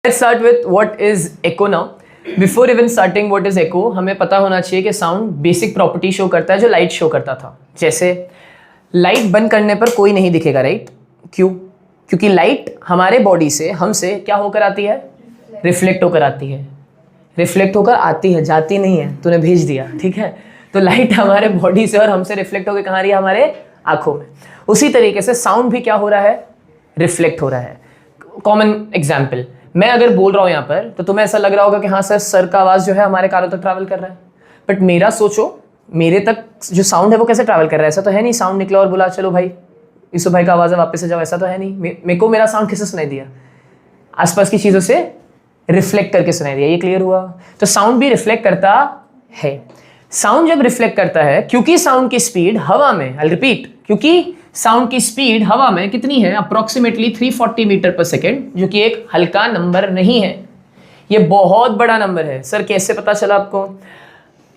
Let's start with what is echo now. Before even starting what is echo, हमें पता होना चाहिए कि साउंड बेसिक प्रॉपर्टी शो करता है जो लाइट शो करता था. जैसे लाइट बंद करने पर कोई नहीं दिखेगा, राइट? क्यों? क्योंकि लाइट हमारे बॉडी से हमसे क्या होकर आती है? रिफ्लेक्ट होकर आती है. रिफ्लेक्ट होकर आती है, जाती नहीं है. तूने भेज दिया, ठीक है? तो लाइट हमारे बॉडी से और हमसे रिफ्लेक्ट होकर कहाँ रही है? हमारे आंखों में. उसी तरीके से साउंड भी क्या हो रहा है? रिफ्लेक्ट हो रहा है. कॉमन एग्जाम्पल, मैं अगर बोल रहा हूँ यहाँ पर तो तुम्हें ऐसा लग रहा होगा कि हाँ सर का आवाज़ जो है हमारे कानों तक ट्रैवल कर रहा है. बट मेरा सोचो, मेरे तक जो साउंड है वो कैसे ट्रैवल कर रहा है? ऐसा तो है नहीं साउंड निकला और बोला चलो भाई यूसुफ भाई का आवाज़ है वापस से जाओ. ऐसा तो है नहीं. मेरे को मेरा साउंड किससे सुनाई दिया? आसपास की चीज़ों से रिफ्लेक्ट करके सुनाई दिया. ये क्लियर हुआ? तो साउंड भी रिफ्लेक्ट करता है. साउंड जब रिफ्लेक्ट करता है, क्योंकि साउंड की स्पीड हवा में, आई रिपीट, क्योंकि साउंड की स्पीड हवा में कितनी है? अप्रोक्सीमेटली 340 मीटर पर सेकेंड, जो कि एक हल्का नंबर नहीं है. ये बहुत बड़ा नंबर है. सर कैसे पता चला आपको?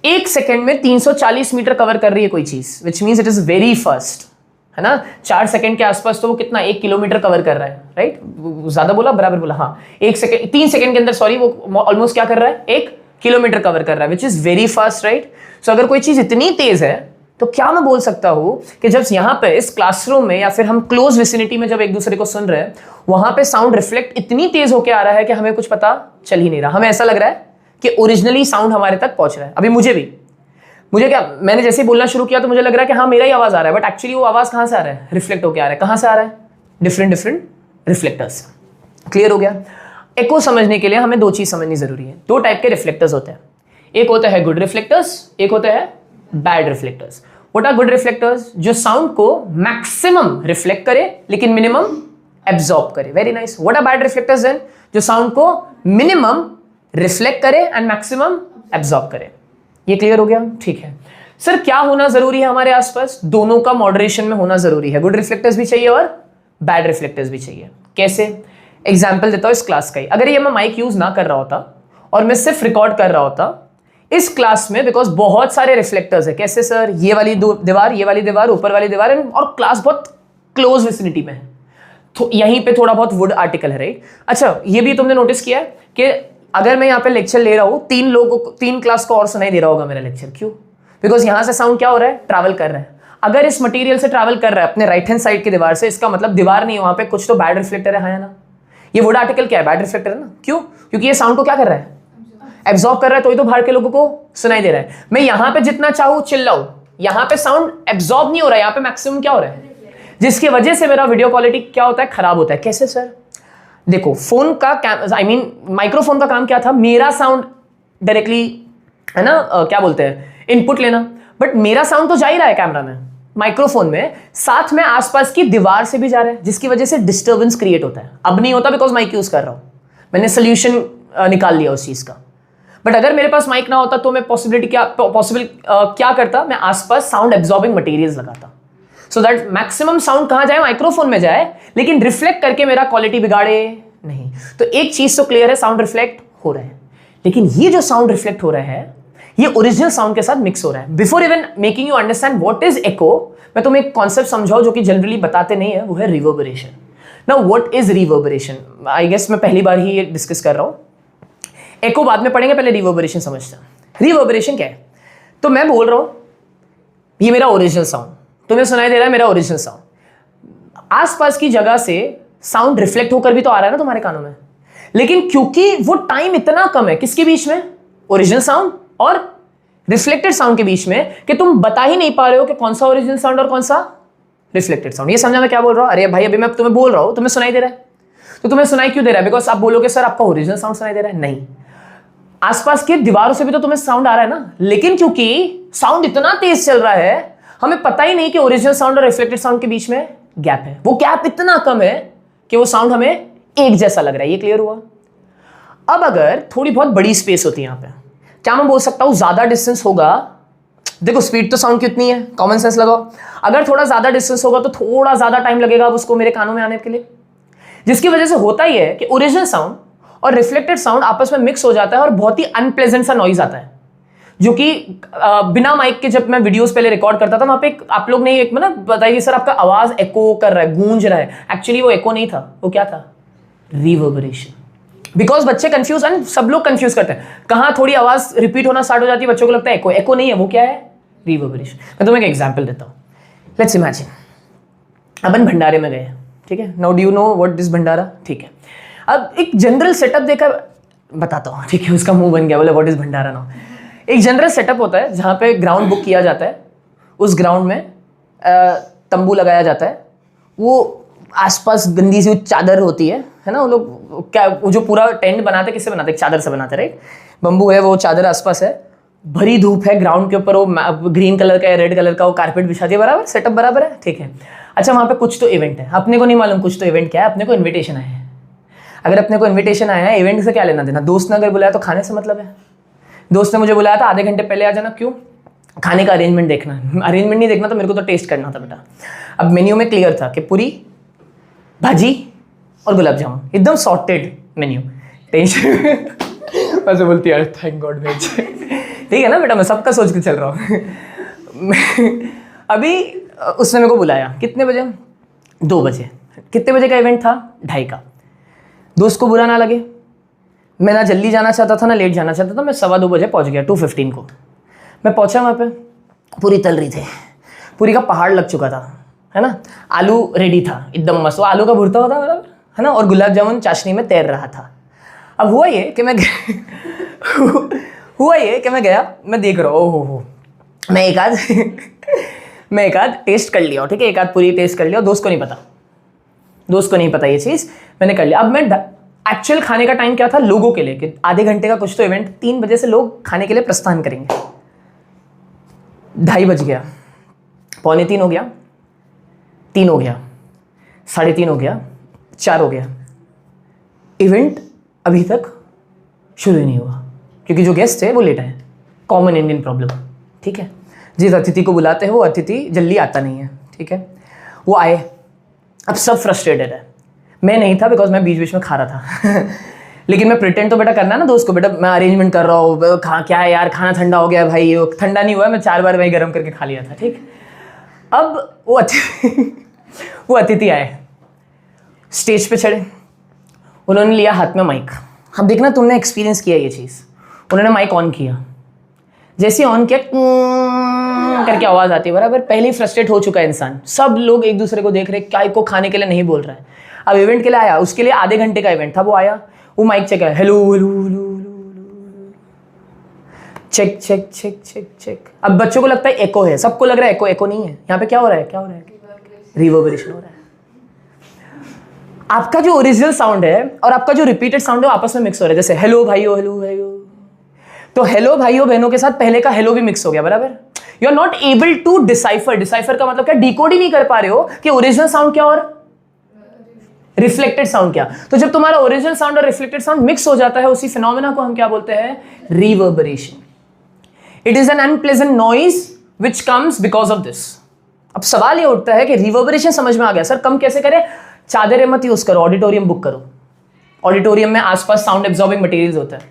एक सेकेंड में 340 मीटर कवर कर रही है कोई चीज, which means it is very fast, है ना? 4 सेकेंड के आसपास तो वो कितना 1 किलोमीटर कवर कर रहा है, राइट? ज्यादा बोला, बराबर बोला. हाँ, 3 सेकेंड के अंदर, सॉरी, वो ऑलमोस्ट क्या कर रहा है? 1 किलोमीटर कवर कर रहा है, which is very fast, right? So अगर कोई चीज इतनी तेज है तो क्या मैं बोल सकता हूं कि जब यहां पे इस क्लासरूम में या फिर हम क्लोज विसिनिटी में जब एक दूसरे को सुन रहे हैं, वहां पे साउंड रिफ्लेक्ट इतनी तेज होकर आ रहा है कि हमें कुछ पता चल ही नहीं रहा. हमें ऐसा लग रहा है कि ओरिजिनली साउंड हमारे तक पहुंच रहा है. अभी मुझे क्या, मैंने जैसे ही बोलना शुरू किया तो मुझे लग रहा है कि हाँ मेरा ही आवाज आ रहा है, बट एक्चुअली वो आवाज कहां से आ रहा है? रिफ्लेक्ट होकर आ रहा है. कहां से आ रहा है? Different reflectors. क्लियर हो गया? एको समझने के लिए हमें 2 चीज समझनी जरूरी है. 2 टाइप के रिफ्लेक्टर्स होते हैं. एक होता है गुड रिफ्लेक्टर्स, एक होता है bad reflectors. What are good reflectors? जो साउंड को मैक्सिमम रिफ्लेक्ट करे लेकिन मिनिमम एब्जॉर्ब करे. Very nice. What are bad reflectors then? जो साउंड को मिनिमम रिफ्लेक्ट करे एंड मैक्सिमम एब्जॉर्ब करे. ये क्लियर हो गया? ठीक है. सर क्या होना जरूरी है हमारे आसपास? दोनों का मॉडरेशन में होना जरूरी है. गुड रिफ्लेक्टर्स भी चाहिए और बैड रिफ्लेक्टर्स भी चाहिए. कैसे? एग्जाम्पल देता हूं इस क्लास का ही. अगर ये मैं माइक यूज ना कर रहा होता और मैं सिर्फ रिकॉर्ड कर रहा होता इस क्लास में, बिकॉज बहुत सारे रिफ्लेक्टर्स है. कैसे सर? ये वाली दीवार, ये वाली दीवार, ऊपर वाली दीवार, और क्लास बहुत क्लोज विसिनिटी में है, तो यहीं पे थोड़ा बहुत वुड आर्टिकल है, राइट? अच्छा, ये भी तुमने नोटिस किया है कि अगर मैं यहाँ पे लेक्चर ले रहा हूं, 3 लोगों को, 3 क्लास को और सुनाई दे रहा होगा मेरा लेक्चर. क्यों? बिकॉज यहां से साउंड क्या हो रहा है? ट्रैवल कर रहा है. अगर इस मटीरियल से ट्रैवल कर रहा है अपने राइट हैंड साइड की दीवार से, इसका मतलब दीवार नहीं है वहां पे, कुछ तो बैड रिफ्लेक्टर है ना? ये वुड आर्टिकल क्या है? बैड रिफ्लेक्टर है ना? क्यों? क्योंकि ये साउंड को क्या कर रहा है? एब्जॉर्ब कर रहा है. तो बाहर के लोगों को सुनाई दे रहा है. मैं यहां पे जितना चाहूं चिल्लाऊं, यहां पे साउंड एब्जॉर्ब नहीं हो रहा है. यहां पे मैक्सिमम क्या हो रहा है? जिसकी वजह से मेरा वीडियो क्वालिटी क्या होता है? खराब होता है. कैसे सर? देखो, फोन का माइक्रोफोन का काम क्या था? मेरा साउंड डायरेक्टली, है ना, क्या बोलते हैं, इनपुट लेना. बट मेरा साउंड तो जा ही रहा है कैमरा में, माइक्रोफोन में, साथ में आसपास की दीवार से भी जा रहा है, जिसकी वजह से डिस्टर्बेंस क्रिएट होता है. अब नहीं होता बिकॉज माइक यूज कर रहा हूं, मैंने सोल्यूशन निकाल लिया उस चीज का. बट अगर मेरे पास माइक ना होता तो मैं क्या करता? मैं आसपास साउंड एब्जॉर्बिंग मटेरियल्स लगाता, सो दैट मैक्सिमम साउंड कहां जाए? माइक्रोफोन में जाए, लेकिन रिफ्लेक्ट करके मेरा क्वालिटी बिगाड़े नहीं. तो एक चीज तो क्लियर है, साउंड रिफ्लेक्ट हो रहा है. लेकिन ये जो साउंड रिफ्लेक्ट हो रहा है, ये ओरिजिनल साउंड के साथ मिक्स हो रहा है. Before even making you understand what is echo, मैं तुम्हें एक कॉन्सेप्ट समझाऊं जो कि जनरली बताते नहीं है, वो है reverberation. Now what is reverberation? I guess मैं पहली बार ही ये डिस्कस कर रहा हूं. एको बाद में पढ़ेंगे, पहले रिवर्बरेशन समझते हैं. रिवर्बरेशन क्या है? तो मैं बोल रहा हूं ये मेरा ओरिजिनल साउंड, तुम्हें सुनाई दे रहा है मेरा ओरिजिनल साउंड. आसपास की जगह से साउंड रिफ्लेक्ट होकर भी तो आ रहा है ना तुम्हारे कानों में, लेकिन क्योंकि वो टाइम इतना कम है, किसके बीच में? ओरिजिनल साउंड और रिफ्लेक्टेड साउंड के बीच में, कि तुम बता ही नहीं पा रहे हो कि कौन सा ओरिजिनल साउंड और कौन सा रिफ्लेक्टेड साउंड. ये समझा मैं क्या बोल रहा हूं? अरे भाई, अभी मैं तुम्हें बोल रहा हूं, तुम्हें सुनाई दे रहा है, तो तुम्हें सुनाई क्यों दे रहा है? बिकॉज आप बोलोगे सर आपका ओरिजिनल साउंड सुनाई दे रहा है. नहीं, आसपास की दीवारों से भी तो तुम्हें साउंड आ रहा है ना, लेकिन क्योंकि साउंड इतना तेज चल रहा है, हमें पता ही नहीं कि ओरिजिनल साउंड और रिफ्लेक्टेड साउंड के बीच में गैप है. वो गैप इतना कम है कि वो साउंड हमें एक जैसा लग रहा है. ये क्लियर हुआ? अब अगर थोड़ी बहुत बड़ी स्पेस होती है यहां पे, क्या मैं बोल सकता हूं ज्यादा डिस्टेंस होगा? देखो, स्पीड तो साउंड कितनी है, कॉमन सेंस लगाओ. अगर थोड़ा ज्यादा डिस्टेंस होगा तो थोड़ा ज्यादा टाइम लगेगा अब उसको मेरे कानों में आने के लिए, जिसकी वजह से होता ही है कि ओरिजिनल साउंड और रिफ्लेक्टेड साउंड आपस में मिक्स हो जाता है और बहुत ही अनप्लेजेंट सा नॉइज आता है, जो कि बिना माइक के जब मैं वीडियोस पहले रिकॉर्ड करता था वहां पे आप लोग ने एक मतलब बताइए सर आपका आवाज एको कर रहा है, गूंज रहा है. एक्चुअली वो एको नहीं था, वो क्या था? रिवर्बरेशन. बिकॉज बच्चे कंफ्यूज एंड सब लोग कंफ्यूज करते हैं, कहाँ थोड़ी आवाज रिपीट होना स्टार्ट हो जाती है, बच्चों को लगता है एको, एको नहीं है, वो क्या है, रिवर्बरेशन। मैं तुम्हें एक एग्जाम्पल देता हूँ। लेट्स इमेजिन अपन भंडारे में गए, ठीक है, now do you know what is bhandara, ठीक है। अब एक जनरल सेटअप देखकर बताता हूँ, ठीक है, उसका मुंह बन गया, बोले व्हाट इज भंडारा नाउ। एक जनरल सेटअप होता है जहाँ पे ग्राउंड बुक किया जाता है, उस ग्राउंड में तंबू लगाया जाता है, वो आसपास गंदी सी चादर होती है ना, वो लोग क्या, वो जो पूरा टेंट बनाते किससे बनाते, एक चादर से बनाते, राइट, बम्बू है, वो चादर आसपास है, भरी धूप है, ग्राउंड के ऊपर वो ग्रीन कलर का है, रेड कलर का वो कारपेट बिछा दिया, बराबर, सेटअप बराबर है, ठीक है। अच्छा, वहाँ पे कुछ तो इवेंट है, अपने को नहीं मालूम कुछ तो इवेंट क्या है, अपने को इन्विटेशन आया है। अगर अपने को इन्विटेशन आया है, इवेंट से क्या लेना देना, दोस्त ने अगर बुलाया तो खाने से मतलब है। दोस्त ने मुझे बुलाया था, आधे घंटे पहले आ जाना, क्यों, खाने का अरेंजमेंट देखना, अरेंजमेंट नहीं देखना तो मेरे को तो टेस्ट करना था बेटा। अब मेन्यू में क्लियर था कि पूरी भाजी और गुलाब जामुन, एकदम सॉर्टेड मेन्यू, टेंशन वैसे बोलती है थैंक गॉड वेज, ठीक है ना बेटा, मैं सबका सोच के चल रहा हूँ। अभी उसने मेरे को बुलाया, कितने बजे, 2 बजे, कितने बजे का इवेंट था, 2:30 का। दोस्त को बुरा ना लगे, मैं ना जल्दी जाना चाहता था ना लेट जाना चाहता था, मैं 2:15 बजे पहुंच गया, 2:15 को मैं पहुंचा वहाँ पे, पूरी तल रही थी, पूरी का पहाड़ लग चुका था, है ना, आलू रेडी था एकदम मस्त, वो आलू का भुर्ता होता बराबर, है ना, और गुलाब जामुन चाशनी में तैर रहा था। अब हुआ ये कि मैं गया, मैं देख रहा हूँ, ओहो, मैं एक आध टेस्ट कर लिया, ठीक है, एक आध पूरी टेस्ट कर लिया, दोस्त को नहीं पता ये चीज़, मैंने कर लिया। अब मैं एक्चुअल खाने का टाइम क्या था लोगों के लिए, कि आधे घंटे का कुछ तो इवेंट, 3 बजे से लोग खाने के लिए प्रस्थान करेंगे, 2:30 बज गया, 2:45 हो गया, 3 हो गया, 3:30 हो गया, 4 हो गया, इवेंट अभी तक शुरू ही नहीं हुआ, क्योंकि जो गेस्ट है वो लेट है, कॉमन इंडियन प्रॉब्लम, ठीक है। जिस अतिथि को बुलाते हैं वो अतिथि जल्दी आता नहीं है, ठीक है, वो आए, अब सब फ्रस्ट्रेटेड है, मैं नहीं था बिकॉज मैं बीच बीच में खा रहा था लेकिन मैं प्रिटेंड तो बेटा करना है ना दोस्त को, बेटा मैं अरेंजमेंट कर रहा हूँ, क्या है यार, खाना ठंडा हो गया भाई, ठंडा नहीं हुआ, मैं 4 बार वही गर्म करके खा लिया था, ठीक। अब वो अतिथि आए, स्टेज पे चढ़े, उन्होंने लिया हाथ में माइक। अब देखना, तुमने एक्सपीरियंस किया ये चीज़, उन्होंने माइक ऑन किया, जैसे ऑन किया करके आवाज़ आती है, बराबर, पहले ही फ्रस्ट्रेट हो चुका है इंसान, सब लोग एक दूसरे को देख रहे, क्या को खाने के लिए नहीं बोल रहा है। अब इवेंट के लिए आया, उसके लिए आधे घंटे का इवेंट था, वो आया, वो माइक चेक है, hello hello hello check check check check check. अब बच्चों को लगता है एको है, सबको लग रहा है एको, एको नहीं है, यहाँ पे क्या हो रहा है, रिवर्बरेशन हो रहा है। आपका जो ओरिजिनल साउंड है और आपका जो रिपीटेड साउंड है वो आपस में मिक्स हो रहा है, जैसे हेलो भाइयों, हेलो भाइयों, तो हेलो भाइयों बहनों के साथ पहले का हेलो भी मिक्स हो गया, बराबर। You are not able to decipher का मतलब क्या, डिकोड ही नहीं कर पा रहे हो कि ओरिजिनल साउंड क्या और रिफ्लेक्टेड साउंड क्या। तो जब तुम्हारा ओरिजिनल साउंड और रिफ्लेक्टेड साउंड मिक्स हो जाता है, उसी फिनोमेना को हम क्या बोलते हैं, reverberation. It is an unpleasant noise which comes because of this. अब सवाल ये उठता है कि रिवर्बरेशन समझ में आ गया, सर कम कैसे करें, चादरें मत यूज करो, ऑडिटोरियम बुक करो, ऑडिटोरियम में आसपास साउंड एब्जॉर्बिंग मटेरियल्स होता है।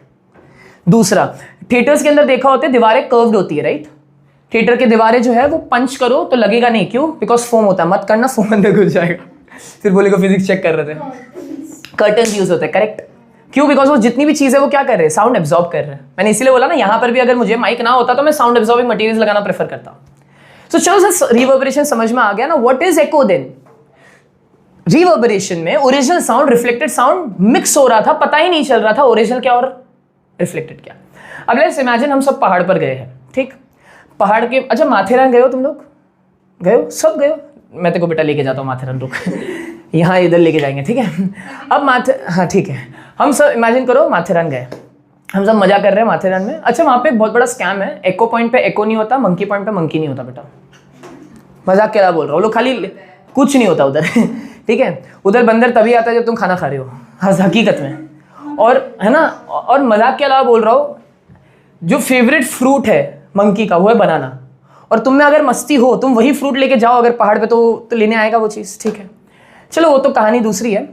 दूसरा, थिएटर्स के अंदर देखा होता है दीवारें कर्व्ड होती है, राइट, थिएटर की दीवारें जो है वो पंच करो तो लगेगा नहीं, क्यों, बिकॉज फोम होता है, मत करना, फोम अंदर घुस जाएगा, फिर बोलेगा फिजिक्स चेक कर रहे थे। कर्टन यूज होते हैं, करेक्ट, क्यों, बिकॉज वो जितनी भी चीज़ है वो क्या कर रहे हैं, साउंड एब्जॉर्ब कर रहे हैं। मैंने इसीलिए बोला ना, यहाँ पर भी अगर मुझे माइक ना होता तो मैं साउंड एब्जॉर्बिंग मटेरियल्स लगाना प्रेफर करता। तो चलो सर, रिवर्बरेशन समझ में आ गया ना, what is echo then. Reverberation में original sound reflected sound mix हो रहा था, पता ही नहीं चल रहा था ओरिजिनल क्या और रिफ्लेक्टेड क्या। अब लेट्स इमेजिन हम सब पहाड़ पर गए हैं, ठीक, पहाड़ के, अच्छा माथेरान गए हो तुम लोग, गए हो, सब गए हो, मैं तेरे को बेटा लेके जाता हूँ माथेरान, रुक यहाँ इधर लेके जाएंगे, ठीक है। अब हाँ ठीक है, हम सब इमेजिन करो माथेरान गए, हम सब मजा कर रहे हैं माथेरान में। अच्छा, वहाँ पे एक बहुत बड़ा स्कैम है, एको पॉइंट पे एको नहीं होता, मंकी पॉइंट पे मंकी नहीं होता बेटा, मजाक क्या बोल रहा हूँ, लोग खाली कुछ नहीं होता उधर ठीक है, उधर बंदर तभी आता है जब तुम खाना खा रहे हो, हाँ हकीकत में, और है ना, और मजाक के अलावा बोल रहा हूँ, जो फेवरेट फ्रूट है मंकी का वो है बनाना, और तुम में अगर मस्ती हो तुम वही फ्रूट लेके जाओ अगर पहाड़ पे, तो लेने आएगा वो चीज़, ठीक है। चलो वो तो कहानी दूसरी है,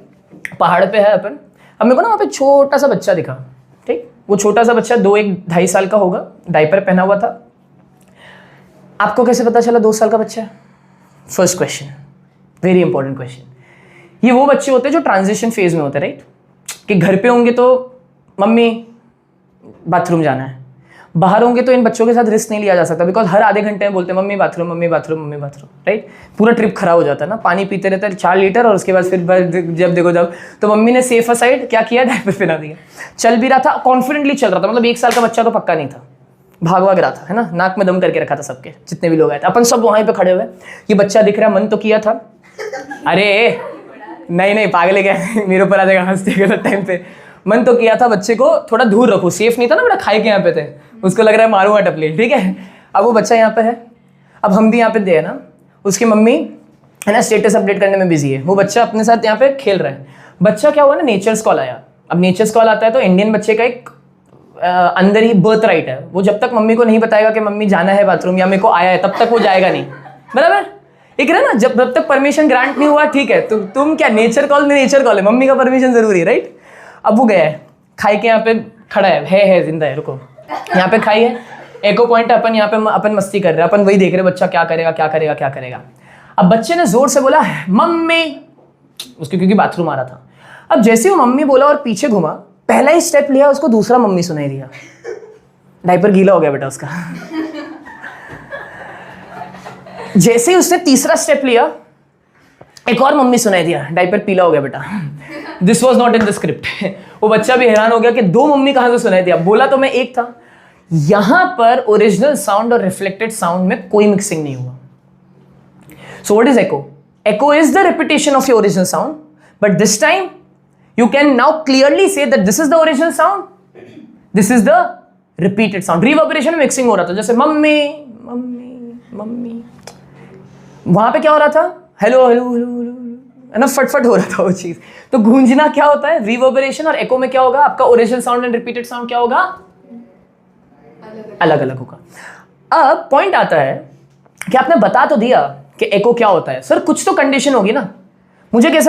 पहाड़ पे है अपन। अब मेरे को ना वहाँ पे छोटा सा बच्चा दिखा, ठीक, वो छोटा सा बच्चा 2-2.5 साल का होगा, डायपर पहना हुआ था। आपको कैसे पता चला 2 साल का बच्चा है? First question, very important question. ये वो बच्चे होते हैं जो ट्रांजिशन फेज में होते हैं, राइट, कि घर पे होंगे तो मम्मी बाथरूम जाना है, बाहर होंगे तो इन बच्चों के साथ रिस्क नहीं लिया जा सकता, बिकॉज हर आधे घंटे में बोलते हैं mummy bathroom, mummy bathroom, mummy bathroom, right. पूरा ट्रिप खराब हो जाता है ना, पानी पीते रहते हैं 4 लीटर, और उसके बाद फिर जब देखो जब तो मम्मी ने सेफ असाइड क्या किया, डायपर पहना दिया। चल भी रहा था, कॉन्फिडेंटली चल रहा था, मतलब 1 साल का बच्चा तो पक्का नहीं था, भाग रहा था, है ना, नाक में दम करके रखा था सबके, जितने भी लोग आए थे, अपन सब वहीं पे खड़े हुए, ये बच्चा दिख रहा, मन तो किया था, अरे नहीं पागल है क्या मेरे ऊपर आ जाएगा हंसते गलत टाइम पे। मन तो किया था बच्चे को थोड़ा दूर रखो, सेफ नहीं था ना, बड़ा खाई के यहाँ पे थे, उसको लग रहा है मारूंगा टपली, ठीक है। अब वो बच्चा यहाँ पे है, अब हम भी यहाँ पे दे ना, उसकी मम्मी है ना स्टेटस अपडेट करने में बिजी है, वो बच्चा अपने साथ यहाँ पे खेल रहा है। बच्चा क्या हुआ ना, नेचर्स कॉल आया। अब नेचर्स कॉल आता है तो इंडियन बच्चे का एक अंदर ही बर्थ राइट है, वो जब तक मम्मी को नहीं बताएगा कि मम्मी जाना है बाथरूम या मेरे को आया है, तब तक वो जाएगा नहीं, बराबर। एक है ना, जब तक परमिशन ग्रांट नहीं हुआ, ठीक है, तो तुम क्या नेचर कॉल में, नेचर कॉल है, मम्मी का परमिशन जरूरी है, राइट। अब वो गया है, खाई के यहाँ पे खड़ा है जिंदा है, रुको, यहाँ पे खाई है, एको पॉइंट है, अपन यहाँ पे अपन मस्ती कर रहे हैं, अपन वही देख रहे हैं बच्चा क्या करेगा क्या करेगा क्या करेगा। अब बच्चे ने जोर से बोला मम्मी, उसके क्योंकि बाथरूम आ रहा था। अब जैसे वो मम्मी बोला और पीछे घुमा, पहला ही स्टेप लिया, उसको दूसरा मम्मी सुनाई दिया, डायपर गीला हो गया बेटा उसका। जैसे ही उसने तीसरा स्टेप लिया, एक और मम्मी सुनाई दिया, डायपर पीला हो गया बेटा। This was not in the script. वो बच्चा भी हैरान हो गया कि 2 मम्मी कहां से सुनाई दिया, बोला तो मैं एक था। यहां पर ओरिजिनल साउंड और रिफ्लेक्टेड साउंड में कोई मिक्सिंग नहीं हुआ। So what is echo? Echo is the repetition of your original sound, but this time you can now clearly say that this is the original sound, this is the repeated sound. Reverberation में mixing हो रहा था, जैसे mummy mummy mummy, वहां पे क्या हो रहा था, हेलो हेलो हेलो हेलो, है ना, फटफट हो रहा था वो चीज। तो गूंजना क्या होता है, रिवर्बरेशन, और एको में क्या होगा, आपका original sound and repeated sound क्या होगा, अलग अलग होगा। अब पॉइंट आता है कि आपने बता तो दिया कि एको क्या होता है, सर कुछ तो कंडीशन होगी ना, मुझे कैसे